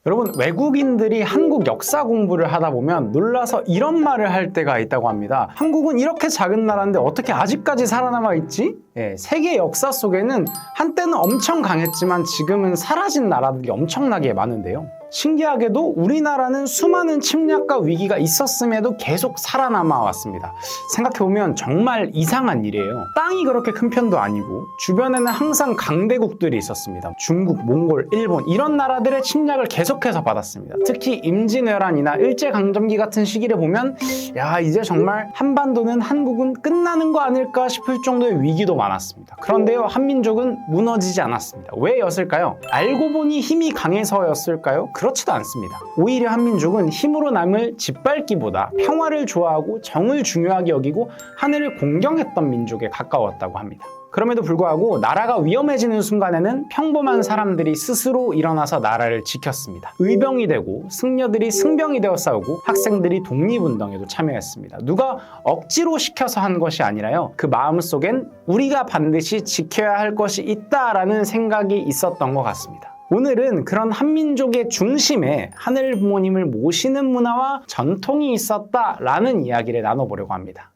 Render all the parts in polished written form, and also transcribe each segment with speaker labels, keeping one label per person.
Speaker 1: 여러분, 외국인들이 한국 역사 공부를 하다 보면 놀라서 이런 말을 할 때가 있다고 합니다. 한국은 이렇게 작은 나라인데 어떻게 아직까지 살아남아 있지? 세계 역사 속에는 한때는 엄청 강했지만 지금은 사라진 나라들이 엄청나게 많은데요. 신기하게도 우리나라는 수많은 침략과 위기가 있었음에도 계속 살아남아 왔습니다. 생각해보면 정말 이상한 일이에요. 땅이 그렇게 큰 편도 아니고 주변에는 항상 강대국들이 있었습니다. 중국, 몽골, 일본 이런 나라들의 침략을 계속해서 받았습니다. 특히 임진왜란이나 일제강점기 같은 시기를 보면 야, 이제 정말 한반도는 한국은 끝나는 거 아닐까 싶을 정도의 위기도 많았습니다. 그런데요, 한민족은 무너지지 않았습니다. 왜였을까요? 알고 보니 힘이 강해서였을까요? 그렇지도 않습니다. 오히려 한민족은 힘으로 남을 짓밟기보다 평화를 좋아하고 정을 중요하게 여기고 하늘을 공경했던 민족에 가까웠다고 합니다. 그럼에도 불구하고 나라가 위험해지는 순간에는 평범한 사람들이 스스로 일어나서 나라를 지켰습니다. 의병이 되고 승려들이 승병이 되어 싸우고 학생들이 독립운동에도 참여했습니다. 누가 억지로 시켜서 한 것이 아니라요, 그 마음속엔 우리가 반드시 지켜야 할 것이 있다라는 생각이 있었던 것 같습니다. 오늘은 그런 한민족의 중심에 하늘 부모님을 모시는 문화와 전통이 있었다라는 이야기를 나눠보려고 합니다.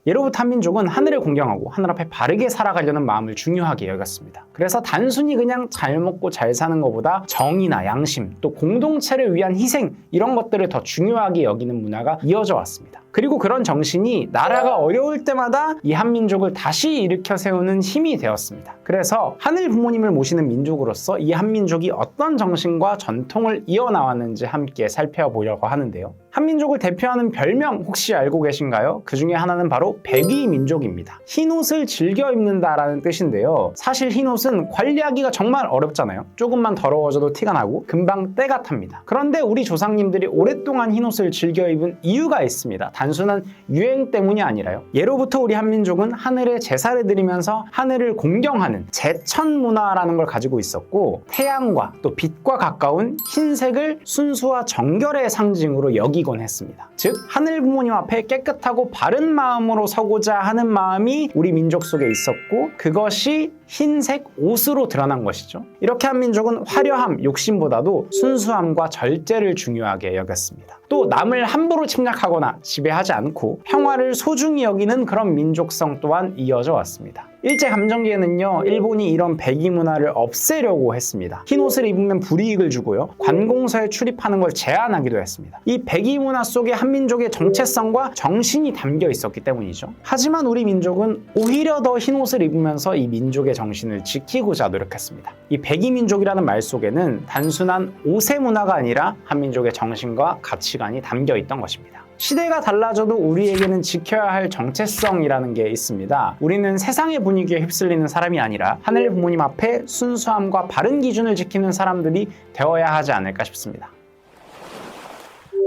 Speaker 1: 예로부터 한민족은 하늘을 공경하고 하늘 앞에 바르게 살아가려는 마음을 중요하게 여겼습니다. 그래서 단순히 그냥 잘 먹고 잘 사는 것보다 정의나 양심, 또 공동체를 위한 희생 이런 것들을 더 중요하게 여기는 문화가 이어져 왔습니다. 그리고 그런 정신이 나라가 어려울 때마다 이 한민족을 다시 일으켜 세우는 힘이 되었습니다. 그래서 하늘 부모님을 모시는 민족으로서 이 한민족이 어떤 정신과 전통을 이어나왔는지 함께 살펴보려고 하는데요. 한민족을 대표하는 별명 혹시 알고 계신가요? 그 중에 하나는 바로 백이민족입니다. 흰옷을 즐겨 입는다라는 뜻인데요. 사실 흰옷은 관리하기가 정말 어렵잖아요. 조금만 더러워져도 티가 나고 금방 때가 탑니다. 그런데 우리 조상님들이 오랫동안 흰옷을 즐겨 입은 이유가 있습니다. 단순한 유행 때문이 아니라요. 예로부터 우리 한민족은 하늘에 제사를 드리면서 하늘을 공경하는 제천 문화라는 걸 가지고 있었고, 태양과 또 빛과 가까운 흰색을 순수와 정결의 상징으로 여기곤 했습니다. 즉, 하늘 부모님 앞에 깨끗하고 바른 마음으로 서고자 하는 마음이 우리 민족 속에 있었고, 그것이 흰색 옷으로 드러난 것이죠. 이렇게 한민족은 화려함, 욕심보다도 순수함과 절제를 중요하게 여겼습니다. 또 남을 함부로 침략하거나 지배하지 않고 평화를 소중히 여기는 그런 민족성 또한 이어져 왔습니다. 일제감정기에는요, 일본이 이런 백이 문화를 없애려고 했습니다. 흰 옷을 입으면 불이익을 주고요, 관공서에 출입하는 걸 제한하기도 했습니다. 이 백이 문화 속에 한민족의 정체성과 정신이 담겨 있었기 때문이죠. 하지만 우리 민족은 오히려 더 흰 옷을 입으면서 이 민족의 정신을 지키고자 노력했습니다. 이 백이 민족이라는 말 속에는 단순한 옷의 문화가 아니라 한민족의 정신과 가치관이 담겨 있던 것입니다. 시대가 달라져도 우리에게는 지켜야 할 정체성이라는 게 있습니다. 우리는 세상의 분위기에 휩쓸리는 사람이 아니라 하늘 부모님 앞에 순수함과 바른 기준을 지키는 사람들이 되어야 하지 않을까 싶습니다.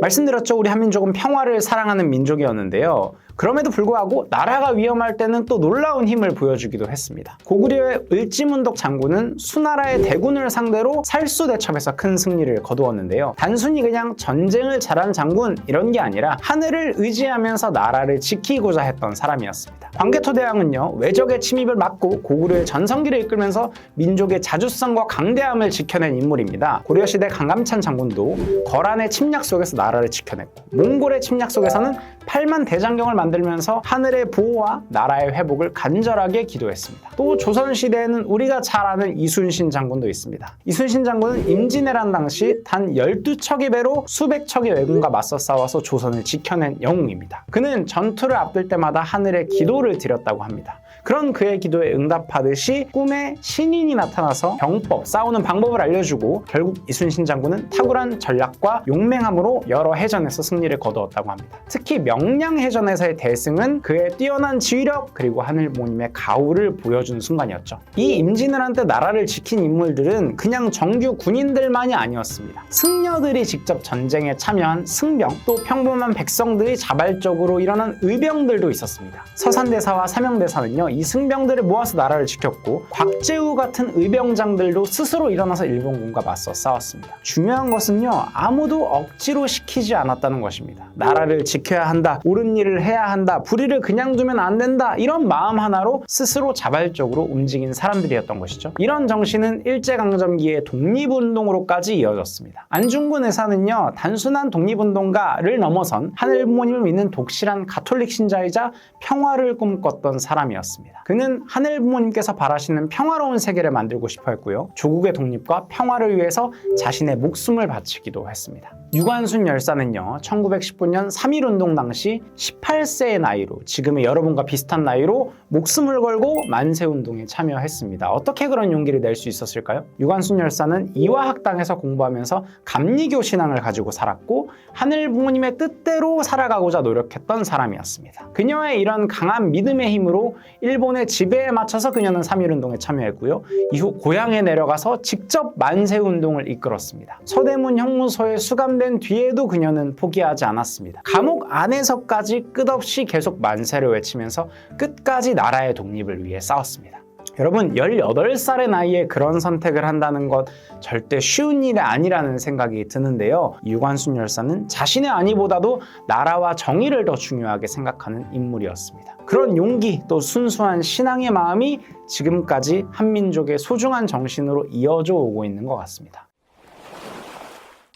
Speaker 1: 말씀드렸죠. 우리 한민족은 평화를 사랑하는 민족이었는데요. 그럼에도 불구하고 나라가 위험할 때는 또 놀라운 힘을 보여주기도 했습니다. 고구려의 을지문덕 장군은 수나라의 대군을 상대로 살수대첩에서 큰 승리를 거두었는데요. 단순히 그냥 전쟁을 잘한 장군 이런 게 아니라 하늘을 의지하면서 나라를 지키고자 했던 사람이었습니다. 광개토대왕은요, 외적의 침입을 막고 고구려의 전성기를 이끌면서 민족의 자주성과 강대함을 지켜낸 인물입니다. 고려시대 강감찬 장군도 거란의 침략 속에서 나라를 지켜냈고, 몽골의 침략 속에서는 8만 대장경을 만들면서 하늘의 보호와 나라의 회복을 간절하게 기도했습니다. 또 조선시대에는 우리가 잘 아는 이순신 장군도 있습니다. 이순신 장군은 임진왜란 당시 단 12척의 배로 수백 척의 왜군과 맞서 싸워서 조선을 지켜낸 영웅입니다. 그는 전투를 앞둘 때마다 하늘에 기도를 드렸다고 합니다. 그런 그의 기도에 응답하듯이 꿈에 신인이 나타나서 병법, 싸우는 방법을 알려주고 결국 이순신 장군은 탁월한 전략과 용맹함으로 여러 해전에서 승리를 거두었다고 합니다. 특히 명량해전에서의 대승은 그의 뛰어난 지휘력 그리고 하늘 부모님의 가호를 보여준 순간이었죠. 이 임진왜란 때 나라를 지킨 인물들은 그냥 정규 군인들만이 아니었습니다. 승려들이 직접 전쟁에 참여한 승병, 또 평범한 백성들이 자발적으로 일어난 의병들도 있었습니다. 서산대사와 사명대사는요, 이 승병들을 모아서 나라를 지켰고 곽재우 같은 의병장들도 스스로 일어나서 일본군과 맞서 싸웠습니다. 중요한 것은요, 아무도 억지로 시키지 않았다는 것입니다. 나라를 지켜야 한다, 옳은 일을 해야 한다, 불의를 그냥 두면 안 된다, 이런 마음 하나로 스스로 자발적으로 움직인 사람들이었던 것이죠. 이런 정신은 일제강점기의 독립운동으로까지 이어졌습니다. 안중근 의사는요, 단순한 독립운동가를 넘어선 하늘 부모님을 믿는 독실한 가톨릭 신자이자 평화를 꿈꿨던 사람이었습니다. 그는 하늘 부모님께서 바라시는 평화로운 세계를 만들고 싶어 했고요. 조국의 독립과 평화를 위해서 자신의 목숨을 바치기도 했습니다. 유관순 열사는요, 1919년 3.1운동 당시 18세의 나이로, 지금의 여러분과 비슷한 나이로 목숨을 걸고 만세운동에 참여했습니다. 어떻게 그런 용기를 낼 수 있었을까요? 유관순 열사는 이화학당에서 공부하면서 감리교 신앙을 가지고 살았고 하늘 부모님의 뜻대로 살아가고자 노력했던 사람이었습니다. 그녀의 이런 강한 믿음의 힘으로 일본의 지배에 맞춰서 그녀는 3.1운동에 참여했고요. 이후 고향에 내려가서 직접 만세운동을 이끌었습니다. 서대문 형무소에 수감된 뒤에도 그녀는 포기하지 않았습니다. 감옥 안에서까지 끝없이 계속 만세를 외치면서 끝까지 나라의 독립을 위해 싸웠습니다. 여러분, 18살의 나이에 그런 선택을 한다는 것 절대 쉬운 일이 아니라는 생각이 드는데요. 유관순 열사는 자신의 안위보다도 나라와 정의를 더 중요하게 생각하는 인물이었습니다. 그런 용기, 또 순수한 신앙의 마음이 지금까지 한민족의 소중한 정신으로 이어져 오고 있는 것 같습니다.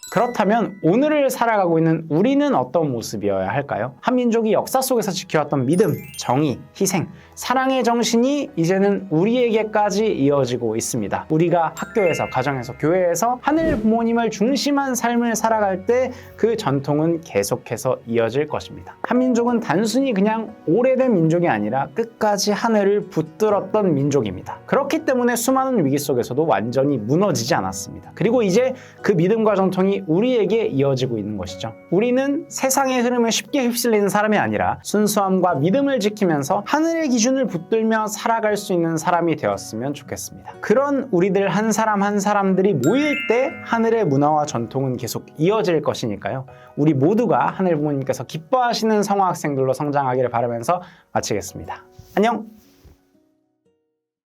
Speaker 1: 그렇다면 오늘을 살아가고 있는 우리는 어떤 모습이어야 할까요? 한민족이 역사 속에서 지켜왔던 믿음, 정의, 희생, 사랑의 정신이 이제는 우리에게까지 이어지고 있습니다. 우리가 학교에서, 가정에서, 교회에서 하늘 부모님을 중심한 삶을 살아갈 때 그 전통은 계속해서 이어질 것입니다. 한민족은 단순히 그냥 오래된 민족이 아니라 끝까지 하늘을 붙들었던 민족입니다. 그렇기 때문에 수많은 위기 속에서도 완전히 무너지지 않았습니다. 그리고 이제 그 믿음과 전통이 우리에게 이어지고 있는 것이죠. 우리는 세상의 흐름에 쉽게 휩쓸리는 사람이 아니라 순수함과 믿음을 지키면서 하늘의 기준을 붙들며 살아갈 수 있는 사람이 되었으면 좋겠습니다. 그런 우리들 한 사람 한 사람들이 모일 때 하늘의 문화와 전통은 계속 이어질 것이니까요. 우리 모두가 하늘 부모님께서 기뻐하시는 성화학생들로 성장하기를 바라면서 마치겠습니다. 안녕!